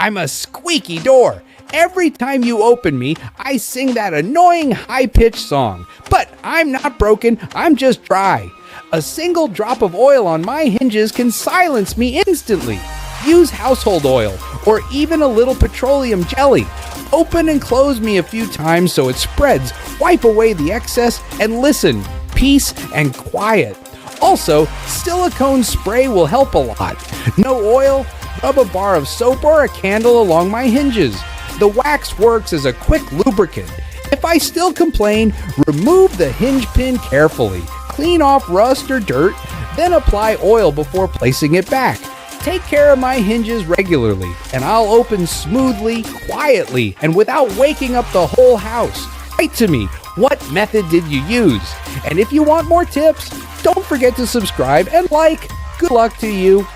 I'm a squeaky door. Every time you open me, I sing that annoying high-pitched song. But I'm not broken, I'm just dry. A single drop of oil on my hinges can silence me instantly. Use household oil, or even a little petroleum jelly. Open and close me a few times so it spreads, wipe away the excess, and listen, peace and quiet. Also, silicone spray will help a lot. No oil? Rub a bar of soap or a candle along my hinges. The wax works as a quick lubricant. If I still complain, remove the hinge pin carefully. Clean off rust or dirt, then apply oil before placing it back. Take care of my hinges regularly, and I'll open smoothly, quietly, and without waking up the whole house. Write to me, what method did you use? And if you want more tips, don't forget to subscribe and like. Good luck to you.